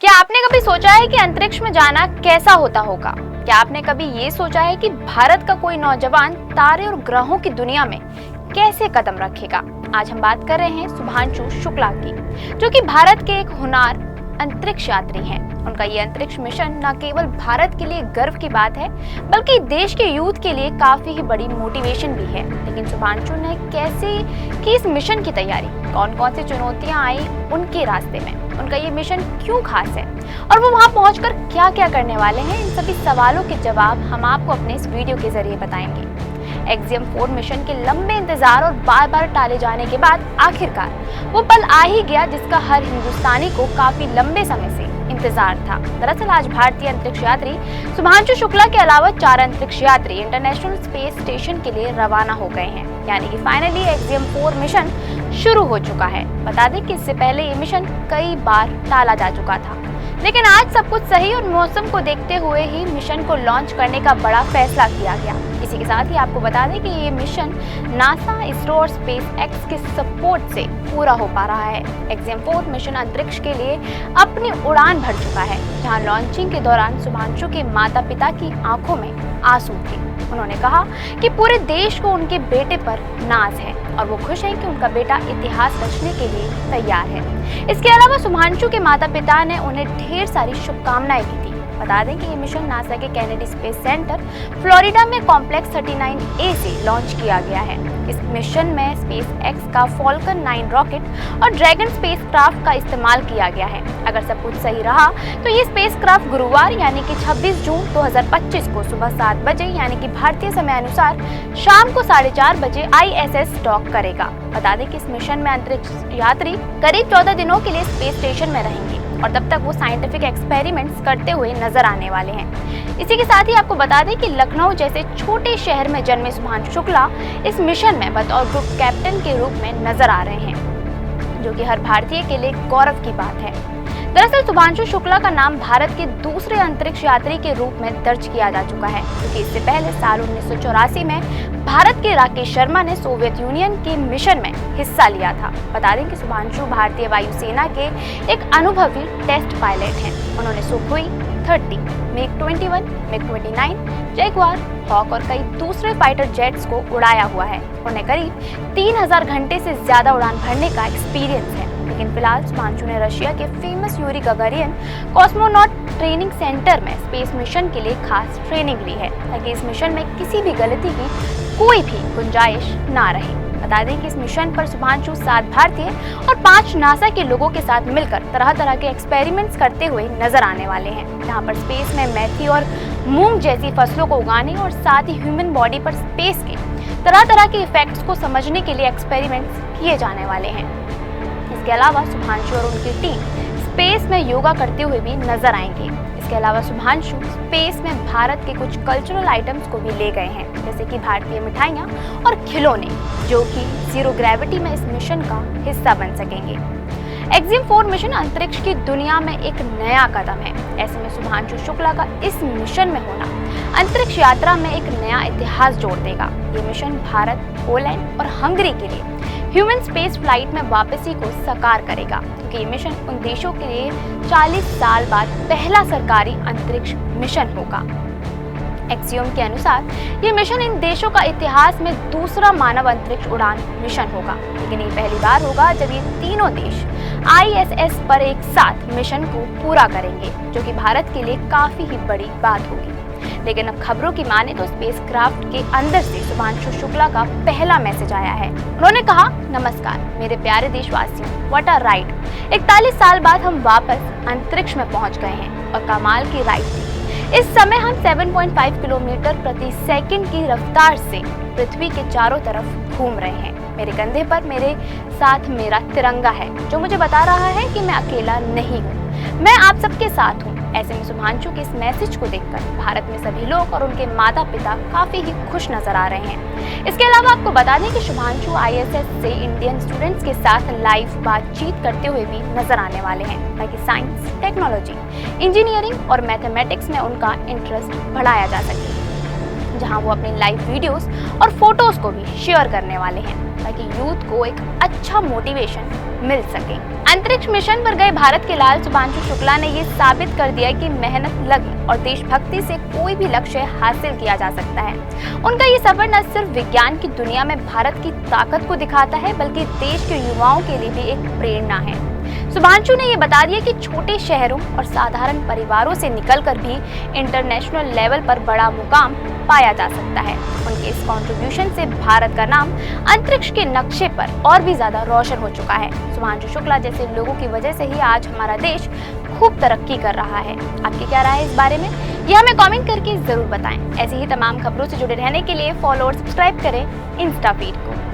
क्या आपने कभी सोचा है कि अंतरिक्ष में जाना कैसा होता होगा? क्या आपने कभी ये सोचा है कि भारत का कोई नौजवान तारे और ग्रहों की दुनिया में कैसे कदम रखेगा? आज हम बात कर रहे हैं शुभांशु शुक्ला की, जो कि भारत के एक होनहार अंतरिक्ष यात्री हैं। उनका ये अंतरिक्ष मिशन न केवल भारत के लिए गर्व की बात है, बल्कि देश के यूथ के लिए काफी ही बड़ी मोटिवेशन भी है। लेकिन शुभांशु ने कैसे की इस मिशन की तैयारी, कौन कौन सी चुनौतियां आई उनके रास्ते में, उनका ये मिशन क्यों खास है और वो वहां पहुंचकर क्या क्या करने वाले हैं, इन सभी सवालों के जवाब हम आपको अपने इस वीडियो के जरिए बताएंगे। एक्सियम 4 मिशन के लंबे इंतजार और बार बार टाले जाने के बाद आखिरकार वो पल आ ही गया जिसका हर हिंदुस्तानी को काफी लंबे समय से इंतजार था। दरअसल आज भारतीय अंतरिक्ष यात्री शुभांशु शुक्ला के अलावा 4 अंतरिक्ष यात्री इंटरनेशनल स्पेस स्टेशन के लिए रवाना हो गए हैं, यानी कि फाइनली एक्सियम 4 मिशन शुरू हो चुका है। बता दें कि इससे पहले ये मिशन कई बार टाला जा चुका था, लेकिन आज सब कुछ सही और मौसम को देखते हुए ही मिशन को लॉन्च करने का बड़ा फैसला किया गया। इसी के साथ ही आपको बता दें कि ये मिशन नासा, इसरो और स्पेस एक्स के सपोर्ट से पूरा हो पा रहा है। एक्सियम 4 मिशन अंतरिक्ष के लिए अपनी उड़ान भर चुका है, जहां लॉन्चिंग के दौरान शुभांशु के माता पिता की आंखों में आंसू थे। उन्होंने कहा कि पूरे देश को उनके बेटे पर नाज है और वो खुश हैं कि उनका बेटा इतिहास रचने के लिए तैयार है। इसके अलावा शुभांशु के माता पिता ने उन्हें ढेर सारी शुभकामनाएं दी थी। बता दें कि ये मिशन नासा के कैनेडी स्पेस सेंटर फ्लोरिडा में कॉम्प्लेक्स 39A से लॉन्च किया गया है। इस मिशन में स्पेस एक्स का फॉल्कन 9 रॉकेट और ड्रैगन स्पेसक्राफ्ट का इस्तेमाल किया गया है। अगर सब कुछ सही रहा तो ये स्पेसक्राफ्ट गुरुवार यानी कि 26 जून 2025 को सुबह 7 बजे यानी कि भारतीय समय अनुसार शाम को 4:30 बजे ISS डॉक करेगा। बता दें कि इस मिशन में अंतरिक्ष यात्री करीब 14 दिनों के लिए स्पेस स्टेशन में रहेंगे और तब तक वो साइंटिफिक एक्सपेरिमेंट्स करते हुए नजर आने वाले हैं। इसी के साथ ही आपको बता दें कि लखनऊ जैसे छोटे शहर में जन्मे शुभांशु शुक्ला इस मिशन में बतौर ग्रुप कैप्टन के रूप में नजर आ रहे हैं, जो कि हर भारतीय के लिए गौरव की बात है। दरअसल शुभांशु शुक्ला का नाम भारत के दूसरे अंतरिक्ष यात्री के रूप में दर्ज किया जा चुका है, क्योंकि इससे पहले साल 1984 में भारत के राकेश शर्मा ने सोवियत यूनियन के मिशन में हिस्सा लिया था। बता दें कि शुभांशु भारतीय वायुसेना के एक अनुभवी टेस्ट पायलट हैं। उन्होंने Sukhoi 30, MiG-21, MiG-29, Jaguar, hoc और कई दूसरे फाइटर जेट्स को उड़ाया हुआ है। उन्हें करीब 3000 घंटे से ज्यादा उड़ान भरने का एक्सपीरियंस है। लेकिन फिलहाल शुभांशु ने रशिया के famous Yuri Gagarin cosmonaut training centre में स्पेस मिशन के लिए खास ट्रेनिंग ली है, ताकि इस मिशन में किसी भी गलती की कोई भी गुंजाइश ना रहे। बता दें कि इस मिशन पर शुभांशु 7 भारतीय और 5 नासा के लोगों के साथ मिलकर तरह तरह के एक्सपेरिमेंट्स करते हुए नजर आने वाले हैं, जहां पर स्पेस में मेथी और मूंग जैसी फसलों को उगाने और साथ ही ह्यूमन बॉडी पर स्पेस के तरह तरह के इफेक्ट्स को समझने के लिए एक्सपेरिमेंट्स किए जाने वाले हैं। इसके अलावा शुभांशु और उनकी टीम स्पेस में योगा करते हुए भी नजर आएंगे। इसके अलावा शुभांशु स्पेस में भारत के कुछ कल्चरल आइटम्स को भी ले गए हैं, जैसे कि भारतीय मिठाइयाँ और खिलौने, जो कि जीरो ग्रेविटी में इस मिशन का हिस्सा बन सकेंगे। एक्सियम 4 मिशन अंतरिक्ष की दुनिया में एक नया कदम है। ऐसे में शुभांशु शुक्ला का इस मिशन में होना अंतरिक्ष यात्रा में एक नया इतिहास जोड़ देगा। ये मिशन भारत, पोलैंड और हंगरी के लिए ह्यूमन स्पेस फ्लाइट में वापसी को साकार करेगा, क्योंकि ये मिशन उन देशों के लिए 40 साल बाद पहला सरकारी अंतरिक्ष मिशन होगा। एक्सियम के अनुसार ये मिशन इन देशों का इतिहास में दूसरा मानव अंतरिक्ष उड़ान मिशन होगा, लेकिन ये पहली बार होगा जब ये तीनों देश ISS पर एक साथ मिशन को पूरा करेंगे, जो कि भारत के लिए काफी ही बड़ी बात होगी। लेकिन अब खबरों की माने तो स्पेसक्राफ्ट के अंदर से शुभांशु शुक्ला का पहला मैसेज आया है। उन्होंने कहा, नमस्कार मेरे प्यारे देशवासियों, व्हाट अ राइड। 41 साल बाद हम वापस अंतरिक्ष में पहुंच गए हैं और कमाल की राइड थी। इस समय हम 7.5 किलोमीटर प्रति सेकंड की रफ्तार से पृथ्वी के चारों तरफ घूम रहे हैं। मेरे कंधे पर मेरे साथ मेरा तिरंगा है, जो मुझे बता रहा है कि मैं अकेला नहीं हूँ, मैं आप सबके साथ हूँ। ऐसे में शुभांशु के इस मैसेज को देखकर भारत में सभी लोग और उनके माता पिता काफी ही खुश नजर आ रहे हैं। इसके अलावा आपको बता दें कि शुभांशु ISS से इंडियन स्टूडेंट्स के साथ लाइव बातचीत करते हुए भी नजर आने वाले हैं, ताकि साइंस, टेक्नोलॉजी, इंजीनियरिंग और मैथमेटिक्स में उनका इंटरेस्ट बढ़ाया जा सके, जहां वो अपनी लाइव वीडियोस और फोटोज को भी शेयर करने वाले हैं, ताकि यूथ को एक अच्छा मोटिवेशन मिल सके। अंतरिक्ष मिशन पर गए भारत के लाल शुभांशु शुक्ला ने ये साबित कर दिया कि मेहनत, लगन और देशभक्ति से कोई भी लक्ष्य हासिल किया जा सकता है। उनका ये सफर न सिर्फ विज्ञान की दुनिया में भारत की ताकत को दिखाता है, बल्कि देश के युवाओं के लिए भी एक प्रेरणा है। शुभांशु ने ये बता दिया कि छोटे शहरों और साधारण परिवारों से निकलकर भी इंटरनेशनल लेवल पर बड़ा मुकाम पाया जा सकता है। उनके इस कंट्रीब्यूशन से भारत का नाम अंतरिक्ष के नक्शे पर और भी ज्यादा रोशन हो चुका है। शुभांशु शुक्ला जैसे लोगों की वजह से ही आज हमारा देश खूब तरक्की कर रहा है। आपकी क्या राय है इस बारे में, यह हमें कमेंट करके जरूर बताएं। ऐसी ही तमाम खबरों से जुड़े रहने के लिए फॉलो और सब्सक्राइब करें इंस्टा फीड को।